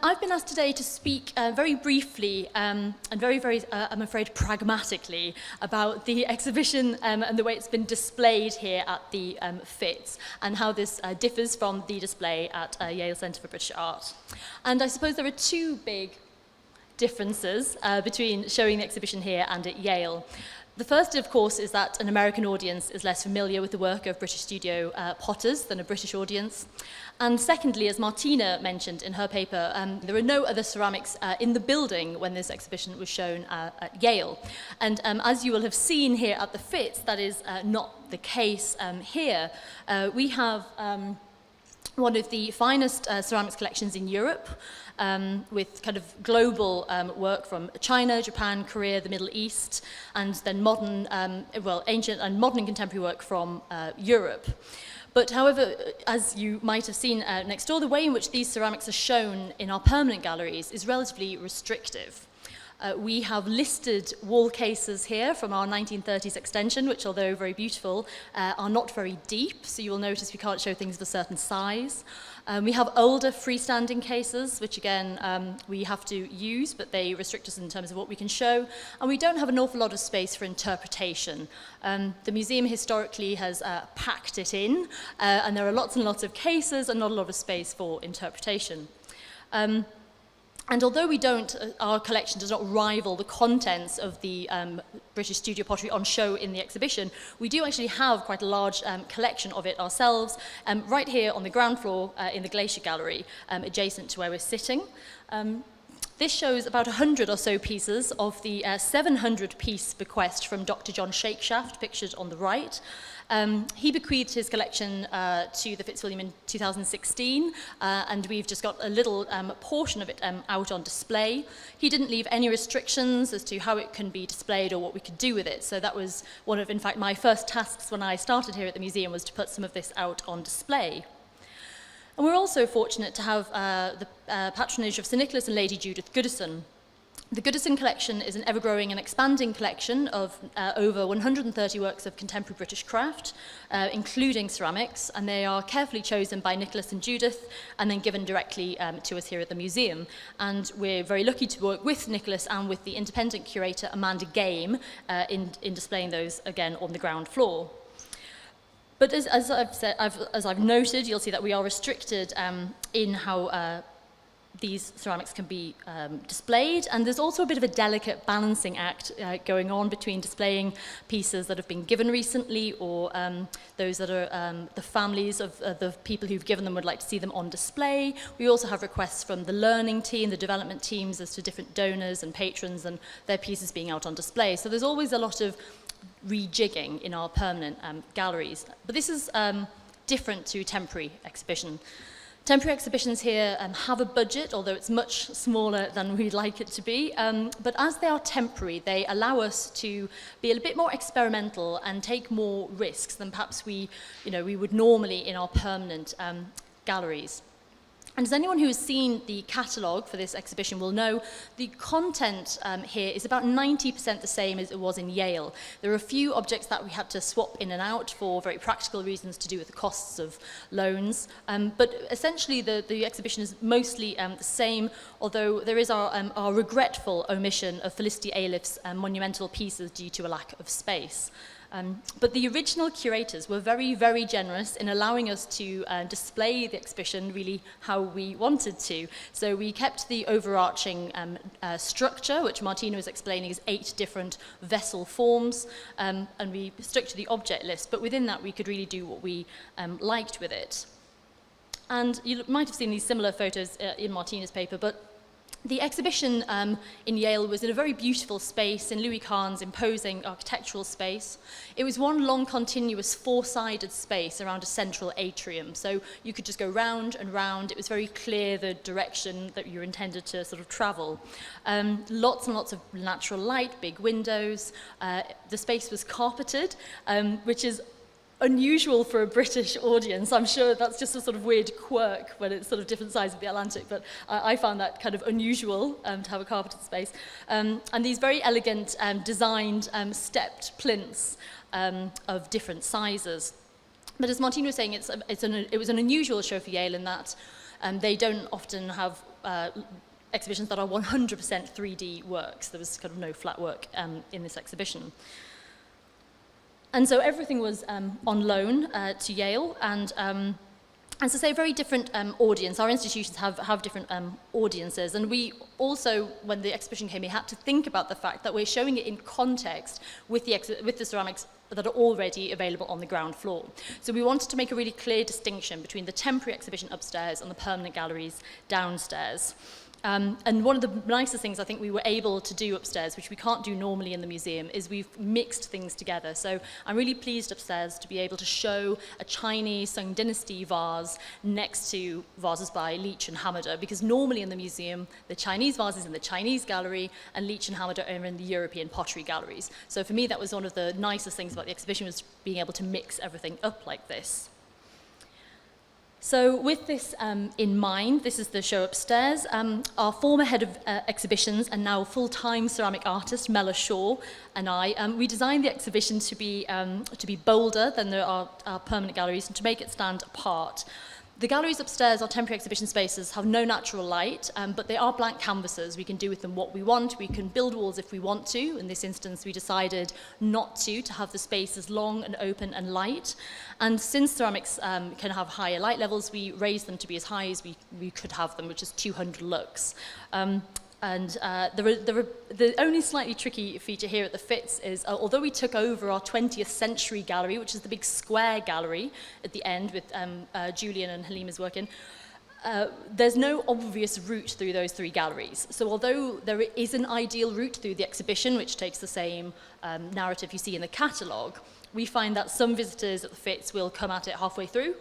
I've been asked today to speak very briefly and very, I'm afraid, pragmatically about the exhibition and the way it's been displayed here at the FITS and how this differs from the display at Yale Centre for British Art. And I suppose there are two big differences between showing the exhibition here and at Yale. The first, of course, is that an American audience is less familiar with the work of British studio potters than a British audience. And secondly, as Martina mentioned in her paper, there are no other ceramics in the building when this exhibition was shown at Yale. And as you will have seen here at the FITS, that is not the case here. We have one of the finest ceramics collections in Europe, with kind of global work from China, Japan, Korea, the Middle East, and then modern, ancient and modern and contemporary work from Europe. But however, as you might have seen next door, the way in which these ceramics are shown in our permanent galleries is relatively restrictive. We have listed wall cases here from our 1930s extension, which, although very beautiful, are not very deep, so you will notice we can't show things of a certain size. We have older freestanding cases, which again we have to use, but they restrict us in terms of what we can show. And we don't have an awful lot of space for interpretation. The museum historically has packed it in, and there are lots and lots of cases and not a lot of space for interpretation. And although our collection does not rival the contents of the British studio pottery on show in the exhibition, we do actually have quite a large collection of it ourselves, right here on the ground floor in the Glacier Gallery, adjacent to where we're sitting. This shows about 100 or so pieces of the 700-piece bequest from Dr. John Shakeshaft, pictured on the right. He bequeathed his collection to the Fitzwilliam in 2016, and we've just got a little portion of it out on display. He didn't leave any restrictions as to how it can be displayed or what we could do with it, so that was one of, in fact, my first tasks when I started here at the museum, was to put some of this out on display. And we're also fortunate to have the patronage of Sir Nicholas and Lady Judith Goodison. The Goodison collection is an ever-growing and expanding collection of over 130 works of contemporary British craft, including ceramics, and they are carefully chosen by Nicholas and Judith and then given directly to us here at the museum. And we're very lucky to work with Nicholas and with the independent curator Amanda Game in displaying those again on the ground floor. But as I've noted, you'll see that we are restricted in how these ceramics can be displayed, and there's also a bit of a delicate balancing act going on between displaying pieces that have been given recently or those that are the families of the people who've given them would like to see them on display. We also have requests from the learning team, the development teams, as to different donors and patrons and their pieces being out on display. So there's always a lot of rejigging in our permanent galleries. But this is different to temporary exhibition. Temporary exhibitions here have a budget, although it's much smaller than we'd like it to be. But as they are temporary, they allow us to be a bit more experimental and take more risks than perhaps we would normally in our permanent galleries. And as anyone who has seen the catalogue for this exhibition will know, the content here is about 90% the same as it was in Yale. There are a few objects that we had to swap in and out for very practical reasons to do with the costs of loans. But essentially the exhibition is mostly the same, although there is our regretful omission of Felicity Ailiff's monumental pieces due to a lack of space. But the original curators were very, very generous in allowing us to display the exhibition really how we wanted to. So we kept the overarching structure, which Martina was explaining is 8 different vessel forms, and we stuck to the object list. But within that, we could really do what we liked with it. And you might have seen these similar photos in Martina's paper, but the exhibition in Yale was in a very beautiful space in Louis Kahn's imposing architectural space. It was one long continuous 4-sided space around a central atrium, so you could just go round and round. It was very clear the direction that you were intended to sort of travel. Lots and lots of natural light, big windows. The space was carpeted, which is unusual for a British audience. I'm sure that's just a sort of weird quirk when it's sort of different sides of the Atlantic, but I found that kind of unusual to have a carpeted space. And these very elegant designed stepped plinths of different sizes. But as Martina was saying, it was an unusual show for Yale in that they don't often have exhibitions that are 100% 3D works. There was kind of no flat work in this exhibition. And so everything was on loan to Yale, and as I say, a very different audience. Our institutions have different audiences, and we also, when the exhibition came, we had to think about the fact that we're showing it in context with the ceramics that are already available on the ground floor. So we wanted to make a really clear distinction between the temporary exhibition upstairs and the permanent galleries downstairs. And one of the nicest things I think we were able to do upstairs, which we can't do normally in the museum, is we've mixed things together. So I'm really pleased upstairs to be able to show a Chinese Sung Dynasty vase next to vases by Leach and Hamada, because normally in the museum, the Chinese vase is in the Chinese gallery and Leach and Hamada are in the European pottery galleries. So for me, that was one of the nicest things about the exhibition, was being able to mix everything up like this. So with this in mind, this is the show upstairs. Our former head of exhibitions and now full-time ceramic artist, Mella Shaw, and I, we designed the exhibition to be bolder than our permanent galleries and to make it stand apart. The galleries upstairs, our temporary exhibition spaces, have no natural light, but they are blank canvases. We can do with them what we want. We can build walls if we want to. In this instance, we decided not to have the spaces long and open and light. And since ceramics can have higher light levels, we raised them to be as high as we could have them, which is 200 lux. The only slightly tricky feature here at the Fitz is, although we took over our 20th century gallery, which is the big square gallery at the end with Julian and Halima's work in, there's no obvious route through those three galleries. So although there is an ideal route through the exhibition, which takes the same narrative you see in the catalogue, we find that some visitors at the Fitz will come at it halfway through.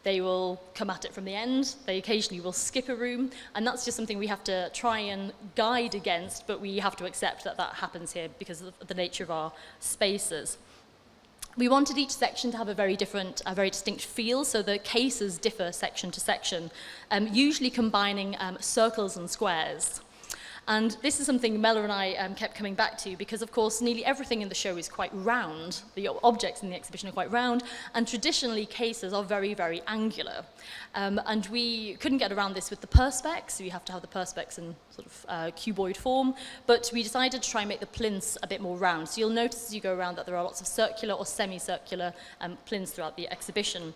They will come at it from the end. They occasionally will skip a room. And that's just something we have to try and guide against, but we have to accept that that happens here because of the nature of our spaces. We wanted each section to have a very distinct feel, so the cases differ section to section, usually combining circles and squares. And this is something Mella and I kept coming back to because, of course, nearly everything in the show is quite round. The objects in the exhibition are quite round, and traditionally cases are very, very angular. And we couldn't get around this with the perspex, so you have to have the perspex in sort of cuboid form, but we decided to try and make the plinths a bit more round. So you'll notice as you go around that there are lots of circular or semicircular plinths throughout the exhibition.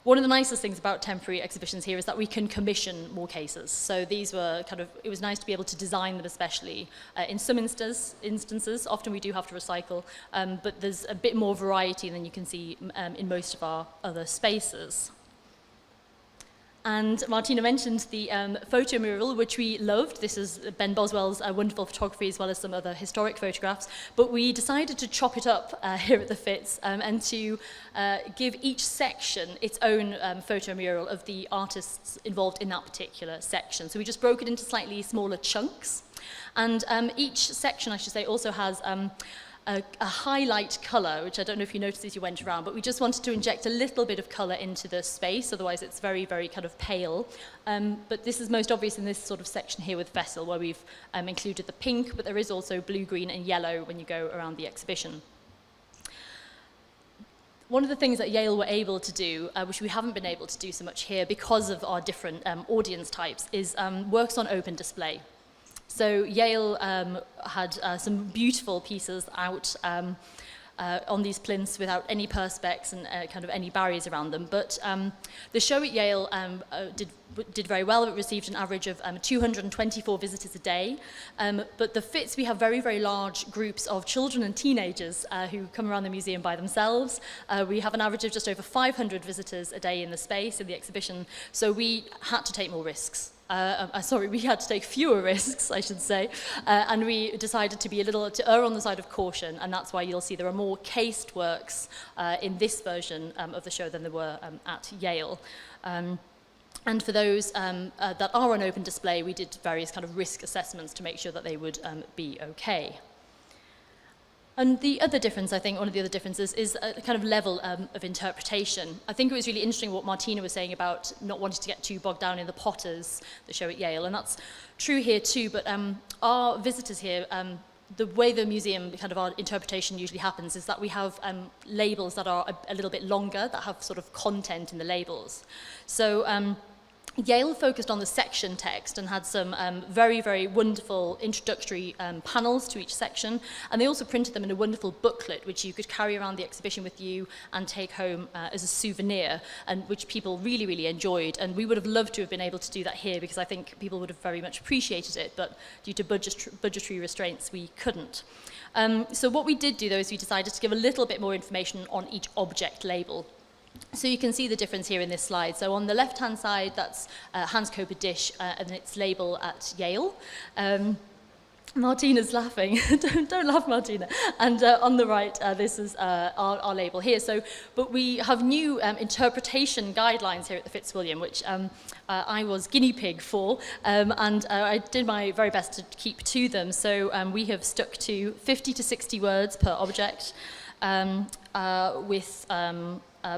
One of the nicest things about temporary exhibitions here is that we can commission more cases. So these were it was nice to be able to design them especially. In some instances, often we do have to recycle, but there's a bit more variety than you can see in most of our other spaces. And Martina mentioned the photo mural, which we loved. This is Ben Boswell's wonderful photography, as well as some other historic photographs. But we decided to chop it up here at the Fitz and to give each section its own photo mural of the artists involved in that particular section. So we just broke it into slightly smaller chunks. And each section, I should say, also has a highlight colour, which I don't know if you noticed as you went around, but we just wanted to inject a little bit of colour into the space, otherwise it's very, very kind of pale. But this is most obvious in this sort of section here with Vessel, where we've included the pink, but there is also blue, green and yellow when you go around the exhibition. One of the things that Yale were able to do, which we haven't been able to do so much here because of our different audience types, is works on open display. So Yale had some beautiful pieces out on these plinths without any perspex and kind of any barriers around them. But the show at Yale did very well. It received an average of 224 visitors a day. But the Fitz, we have very, very large groups of children and teenagers who come around the museum by themselves. We have an average of just over 500 visitors a day in the space, in the exhibition. So we had to take more risks. We had to take fewer risks, I should say, and we decided to err on the side of caution, and that's why you'll see there are more cased works in this version of the show than there were at Yale. And for those that are on open display, we did various kind of risk assessments to make sure that they would be okay. And the other difference, I think, one of the other differences is a kind of level of interpretation. I think it was really interesting what Martina was saying about not wanting to get too bogged down in the potters, the show at Yale, and that's true here too, but our visitors here, the way the museum, kind of our interpretation usually happens is that we have labels that are a little bit longer, that have sort of content in the labels. So Yale focused on the section text and had some very, very wonderful introductory panels to each section. And they also printed them in a wonderful booklet, which you could carry around the exhibition with you and take home as a souvenir, and which people really, really enjoyed. And we would have loved to have been able to do that here, because I think people would have very much appreciated it, but due to budgetary restraints, we couldn't. So what we did do, though, is we decided to give a little bit more information on each object label. So you can see the difference here in this slide. So on the left-hand side, that's Hans Koper dish and its label at Yale. Martina's laughing. don't laugh, Martina. And on the right, this is our label here. So, but we have new interpretation guidelines here at the Fitzwilliam, which I was guinea pig for, and I did my very best to keep to them. So we have stuck to 50 to 60 words per object, with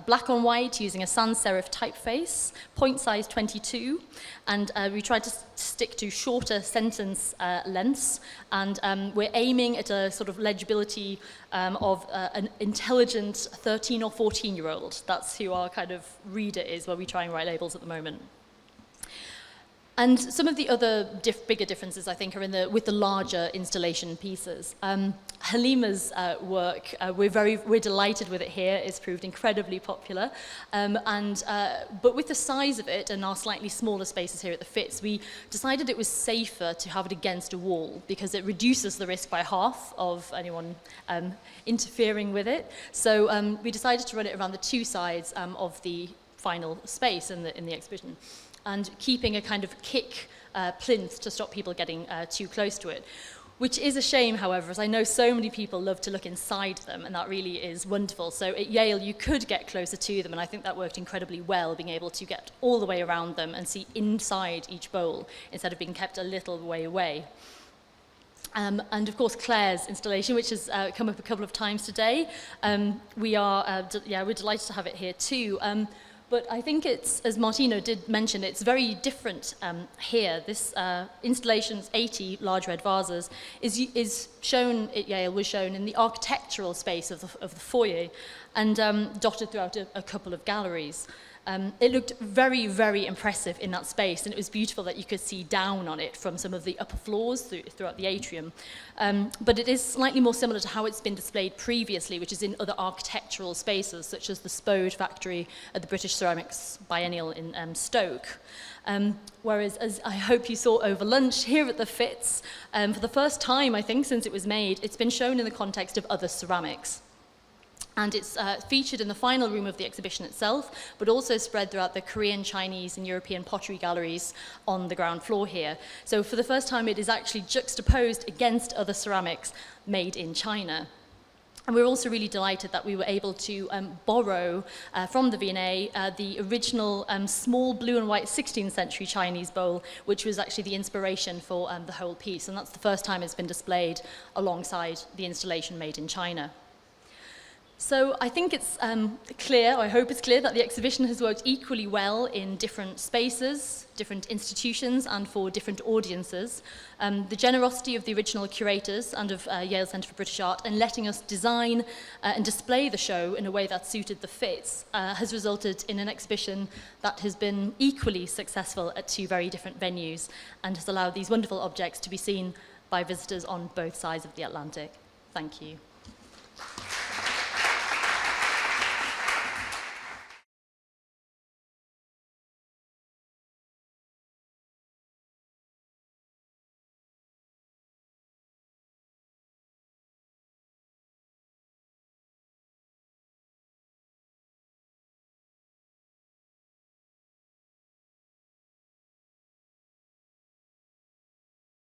black on white using a sans serif typeface, point size 22, and we tried to stick to shorter sentence lengths, and we're aiming at a sort of legibility of an intelligent 13 or 14-year-old. That's who our kind of reader is when we try and write labels at the moment. And some of the other bigger differences, I think, are with the larger installation pieces. Halima's work, we're delighted with it here. It's proved incredibly popular. But with the size of it and our slightly smaller spaces here at the Fitz, we decided it was safer to have it against a wall, because it reduces the risk by half of anyone interfering with it. So we decided to run it around the two sides of the final space in the exhibition, and keeping a kind of kick plinth to stop people getting too close to it. Which is a shame, however, as I know so many people love to look inside them, and that really is wonderful. So at Yale, you could get closer to them, and I think that worked incredibly well, being able to get all the way around them and see inside each bowl, instead of being kept a little way away. And of course, Claire's installation, which has come up a couple of times today. We're delighted to have it here too. But I think it's, as Martino did mention, it's very different here. This installation's 80 large red vases is shown at Yale, was shown in the architectural space of the foyer, and dotted throughout a couple of galleries. It looked very, very impressive in that space, and it was beautiful that you could see down on it from some of the upper floors throughout the atrium. But it is slightly more similar to how it's been displayed previously, which is in other architectural spaces, such as the Spode factory at the British Ceramics Biennial in Stoke. Whereas, as I hope you saw over lunch here at the Fitz, for the first time, I think, since it was made, it's been shown in the context of other ceramics. And it's featured in the final room of the exhibition itself, but also spread throughout the Korean, Chinese, and European pottery galleries on the ground floor here. So for the first time, it is actually juxtaposed against other ceramics made in China. And we're also really delighted that we were able to borrow from the V&A the original small blue and white 16th century Chinese bowl, which was actually the inspiration for the whole piece. And that's the first time it's been displayed alongside the installation made in China. So I think it's clear, I hope it's clear, that the exhibition has worked equally well in different spaces, different institutions, and for different audiences. The generosity of the original curators and of Yale Centre for British Art in letting us design and display the show in a way that suited the Fitz has resulted in an exhibition that has been equally successful at two very different venues, and has allowed these wonderful objects to be seen by visitors on both sides of the Atlantic. Thank you.